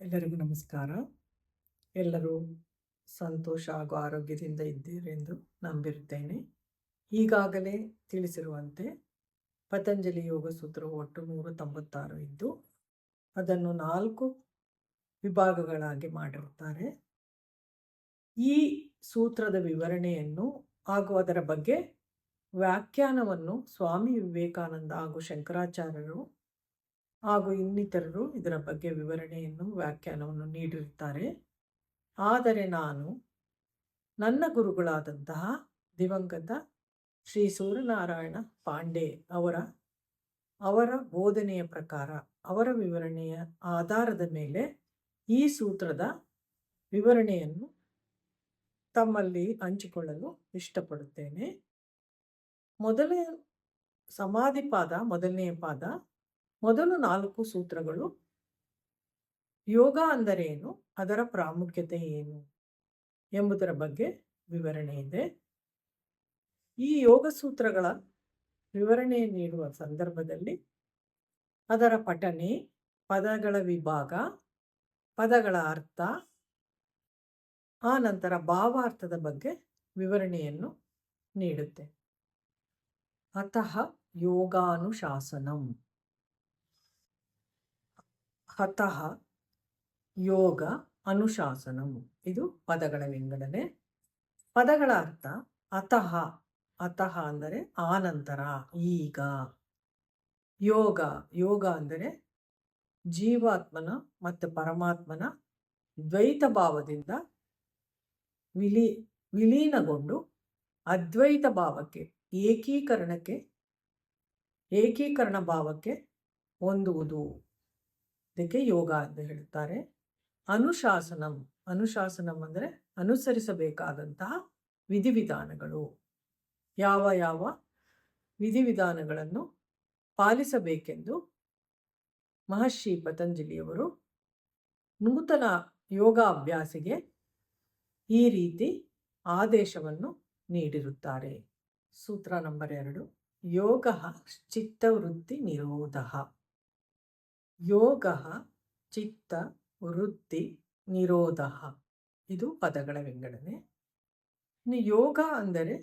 ಎಲ್ಲರಿಗೂ ನಮಸ್ಕಾರ. ಎಲ್ಲರೂ ಸಂತೋಷ ಹಾಗೂ ಆರೋಗ್ಯದಿಂದ ಇದ್ದೀರೆಂದು ನಂಬಿರುತ್ತೇನೆ. ಈಗಾಗಲೇ ತಿಳಿಸಿರುವಂತೆ ಪತಂಜಲಿ ಯೋಗ ಸೂತ್ರವು ಒಟ್ಟು 196 ಇದ್ದು ಅದನ್ನು 4 ವಿಭಾಗಗಳಾಗಿ ಮಾಡಿರುತ್ತಾರೆ. ಈ ಸೂತ್ರದ ವಿವರಣೆಯನ್ನು ಹಾಗೂ ಅದರ ಬಗ್ಗೆ ವ್ಯಾಖ್ಯಾನವನ್ನು ಸ್ವಾಮಿ ವಿವೇಕಾನಂದ ಹಾಗೂ ಶಂಕರಾಚಾರ್ಯರು ಹಾಗೂ ಇನ್ನಿತರರು ಇದರ ಬಗ್ಗೆ ವಿವರಣೆಯನ್ನು ವ್ಯಾಖ್ಯಾನವನ್ನು ನೀಡಿರುತ್ತಾರೆ. ಆದರೆ ನಾನು ನನ್ನ ಗುರುಗಳಾದಂತಹ ದಿವಂಗತ ಶ್ರೀ ಸೂರ್ಯನಾರಾಯಣ ಪಾಂಡೆ ಅವರ ಬೋಧನೆಯ ಪ್ರಕಾರ ಅವರ ವಿವರಣೆಯ ಆಧಾರದ ಮೇಲೆ ಈ ಸೂತ್ರದ ವಿವರಣೆಯನ್ನು ತಮ್ಮಲ್ಲಿ ಹಂಚಿಕೊಳ್ಳಲು ಇಷ್ಟಪಡುತ್ತೇನೆ. ಸಮಾಧಿ ಪಾದ, ಮೊದಲನೆಯ ಪಾದ, ಮೊದಲು 4 ಸೂತ್ರಗಳು ಯೋಗ ಅಂದರೆ ಏನು, ಅದರ ಪ್ರಾಮುಖ್ಯತೆ ಏನು ಎಂಬುದರ ಬಗ್ಗೆ ವಿವರಣೆ ಇದೆ. ಈ ಯೋಗ ಸೂತ್ರಗಳ ವಿವರಣೆ ನೀಡುವ ಸಂದರ್ಭದಲ್ಲಿ ಅದರ ಪಠನೆ, ಪದಗಳ ವಿಭಾಗ, ಪದಗಳ ಅರ್ಥ, ಆ ನಂತರ ಭಾವಾರ್ಥದ ಬಗ್ಗೆ ವಿವರಣೆಯನ್ನು ನೀಡುತ್ತೆ. ಅತಃ ಯೋಗಾನುಶಾಸನಂ. ಅತಃ ಯೋಗ ಅನುಶಾಸನಂ, ಇದು ಪದಗಳ ವಿಂಗಡಣೆ. ಪದಗಳ ಅರ್ಥ ಅತಃ. ಅತಃ ಅಂದರೆ ಆನಂತರ, ಈಗ. ಯೋಗ ಅಂದರೆ ಜೀವಾತ್ಮನ ಮತ್ತು ಪರಮಾತ್ಮನ ದ್ವೈತ ಭಾವದಿಂದ ವಿಲೀನಗೊಂಡು ಅದ್ವೈತ ಭಾವಕ್ಕೆ, ಏಕೀಕರಣ ಭಾವಕ್ಕೆ ಹೊಂದುವುದು. ಇದಕ್ಕೆ ಯೋಗ ಎಂದು ಹೇಳುತ್ತಾರೆ. ಅನುಶಾಸನಂ ಅಂದರೆ ಅನುಸರಿಸಬೇಕಾದಂತಹ ವಿಧಿವಿಧಾನಗಳು. ಯಾವ ವಿಧಿವಿಧಾನಗಳನ್ನು ಪಾಲಿಸಬೇಕೆಂದು ಮಹರ್ಷಿ ಪತಂಜಲಿಯವರು ನೂತನ ಯೋಗಾಭ್ಯಾಸಿಗೆ ಈ ರೀತಿ ಆದೇಶವನ್ನು ನೀಡಿರುತ್ತಾರೆ. ಸೂತ್ರ ನಂಬರ್ 2, ಯೋಗ ಚಿತ್ತವೃತ್ತಿ ನಿರೋಧ. ಯೋಗ ಚಿತ್ತ ವೃತ್ತಿ ನಿರೋಧ, ಇದು ಪದಗಳ ವಿಂಗಡಣೆ. ಇನ್ನು ಯೋಗ ಅಂದರೆ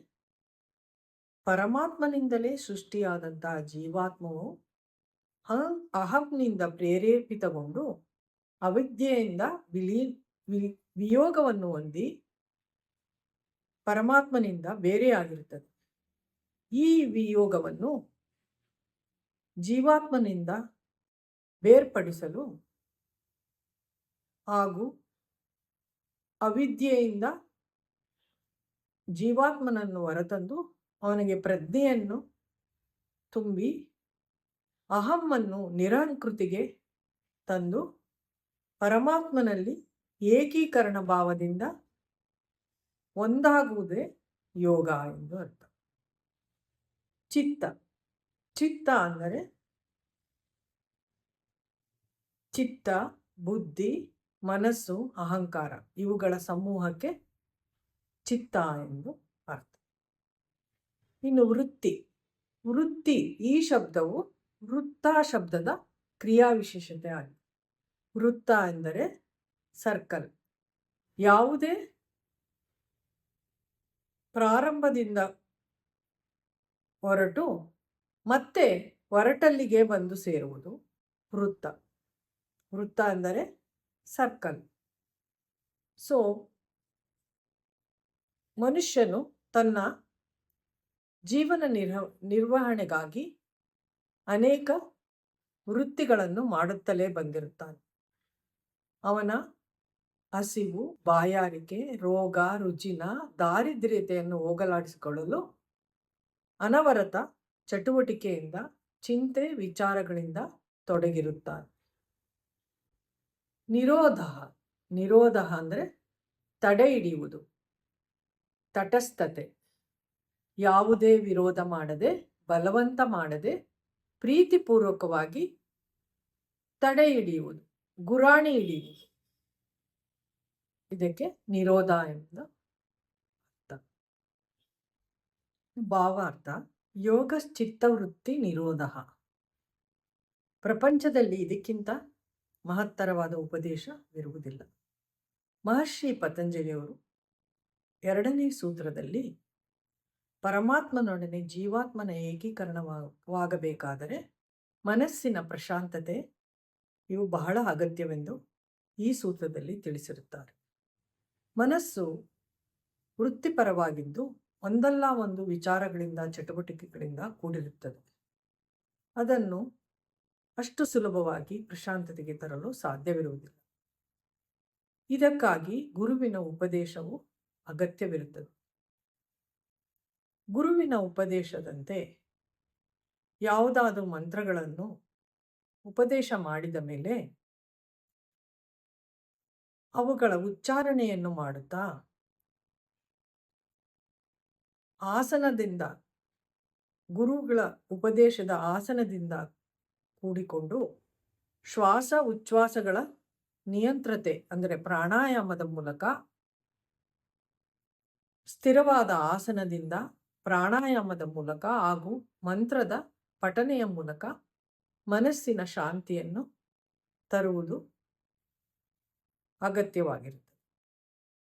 ಪರಮಾತ್ಮನಿಂದಲೇ ಸೃಷ್ಟಿಯಾದಂತಹ ಜೀವಾತ್ಮವು ಅಹಂನಿಂದ ಪ್ರೇರೇಪಿತಗೊಂಡು ಅವಿದ್ಯೆಯಿಂದ ವಿಯೋಗವನ್ನು ಹೊಂದಿ ಪರಮಾತ್ಮನಿಂದ ಬೇರೆಯಾಗಿರುತ್ತದೆ. ಈ ವಿಯೋಗವನ್ನು ಜೀವಾತ್ಮನಿಂದ ಬೇರ್ಪಡಿಸಲು ಹಾಗೂ ಅವಿದ್ಯೆಯಿಂದ ಜೀವಾತ್ಮನನ್ನು ಹೊರತಂದು ಅವನಿಗೆ ಪ್ರಜ್ಞೆಯನ್ನು ತುಂಬಿ ಅಹಮ್ಮನ್ನು ನಿರಹಂಕೃತಿಗೆ ತಂದು ಪರಮಾತ್ಮನಲ್ಲಿ ಏಕೀಕರಣ ಭಾವದಿಂದ ಒಂದಾಗುವುದೇ ಯೋಗ ಎಂದು ಅರ್ಥ. ಚಿತ್ತ ಅಂದರೆ ಚಿತ್ತ, ಬುದ್ಧಿ, ಮನಸ್ಸು, ಅಹಂಕಾರ ಇವುಗಳ ಸಮೂಹಕ್ಕೆ ಚಿತ್ತ ಎಂದು ಅರ್ಥ. ಇನ್ನು ವೃತ್ತಿ ಈ ಶಬ್ದವು ವೃತ್ತ ಶಬ್ದದ ಕ್ರಿಯಾವಿಶೇಷತೆ ಆಗಿದೆ. ವೃತ್ತ ಎಂದರೆ ಸರ್ಕಲ್. ಯಾವುದೇ ಪ್ರಾರಂಭದಿಂದ ಹೊರಟು ಮತ್ತೆ ಹೊರಟಲ್ಲಿಗೆ ಬಂದು ಸೇರುವುದು ವೃತ್ತ ಎಂದರೆ ಸರ್ಕಲ್. ಸೊ ಮನುಷ್ಯನು ತನ್ನ ಜೀವನ ನಿರ್ವಹಣೆಗಾಗಿ ಅನೇಕ ವೃತ್ತಿಗಳನ್ನು ಮಾಡುತ್ತಲೇ ಬಂದಿರುತ್ತಾನೆ. ಅವನ ಹಸಿವು, ಬಾಯಾರಿಕೆ, ರೋಗ, ರುಜಿನ, ದಾರಿದ್ರ್ಯತೆಯನ್ನು ಹೋಗಲಾಡಿಸಿಕೊಳ್ಳಲು ಅನವರತ ಚಟುವಟಿಕೆಯಿಂದ, ಚಿಂತೆ, ವಿಚಾರಗಳಿಂದ ತೊಡಗಿರುತ್ತಾನೆ. ನಿರೋಧ ಅಂದರೆ ತಡೆ ಹಿಡಿಯುವುದು, ತಟಸ್ಥತೆ. ಯಾವುದೇ ವಿರೋಧ ಮಾಡದೆ, ಬಲವಂತ ಮಾಡದೆ, ಪ್ರೀತಿಪೂರ್ವಕವಾಗಿ ತಡೆ ಹಿಡಿಯುವುದು, ಗುರಾಣಿ ಹಿಡಿಯುವುದು, ಇದಕ್ಕೆ ನಿರೋಧ ಎಂದು ಅರ್ಥ. ಭಾವಾರ್ಥ ಯೋಗ ಚಿತ್ತವೃತ್ತಿ ನಿರೋಧ. ಪ್ರಪಂಚದಲ್ಲಿ ಇದಕ್ಕಿಂತ ಮಹತ್ತರವಾದ ಉಪದೇಶವಿರುವುದಿಲ್ಲ. ಮಹರ್ಷಿ ಪತಂಜಲಿಯವರು 2ನೇ ಸೂತ್ರದಲ್ಲಿ ಪರಮಾತ್ಮನೊಡನೆ ಜೀವಾತ್ಮನ ಏಕೀಕರಣವಾಗಬೇಕಾದರೆ ಮನಸ್ಸಿನ ಪ್ರಶಾಂತತೆ ಇವು ಬಹಳ ಅಗತ್ಯವೆಂದು ಈ ಸೂತ್ರದಲ್ಲಿ ತಿಳಿಸಿರುತ್ತಾರೆ. ಮನಸ್ಸು ವೃತ್ತಿಪರವಾಗಿದ್ದು ಒಂದಲ್ಲ ಒಂದು ವಿಚಾರಗಳಿಂದ ಚಟುವಟಿಕೆಗಳಿಂದ ಕೂಡಿರುತ್ತದೆ. ಅದನ್ನು ಅಷ್ಟು ಸುಲಭವಾಗಿ ಪ್ರಶಾಂತತೆಗೆ ತರಲು ಸಾಧ್ಯವಿರುವುದಿಲ್ಲ. ಇದಕ್ಕಾಗಿ ಗುರುವಿನ ಉಪದೇಶವು ಅಗತ್ಯವಿರುತ್ತದೆ. ಗುರುವಿನ ಉಪದೇಶದಂತೆ ಯಾವುದಾದರೂ ಮಂತ್ರಗಳನ್ನು ಉಪದೇಶ ಮಾಡಿದ ಮೇಲೆ ಅವುಗಳ ಉಚ್ಚಾರಣೆಯನ್ನು ಮಾಡುತ್ತಾ ಆಸನದಿಂದ, ಗುರುಗಳ ಉಪದೇಶದ ಆಸನದಿಂದ ಕೂಡಿಕೊಂಡು ಶ್ವಾಸ ಉಚ್ಛ್ವಾಸಗಳ ನಿಯಂತ್ರತೆ ಅಂದರೆ ಪ್ರಾಣಾಯಾಮದ ಮೂಲಕ, ಸ್ಥಿರವಾದ ಆಸನದಿಂದ ಪ್ರಾಣಾಯಾಮದ ಮೂಲಕ ಹಾಗೂ ಮಂತ್ರದ ಪಠನೆಯ ಮೂಲಕ ಮನಸ್ಸಿನ ಶಾಂತಿಯನ್ನು ತರುವುದು ಅಗತ್ಯವಾಗಿರುತ್ತದೆ.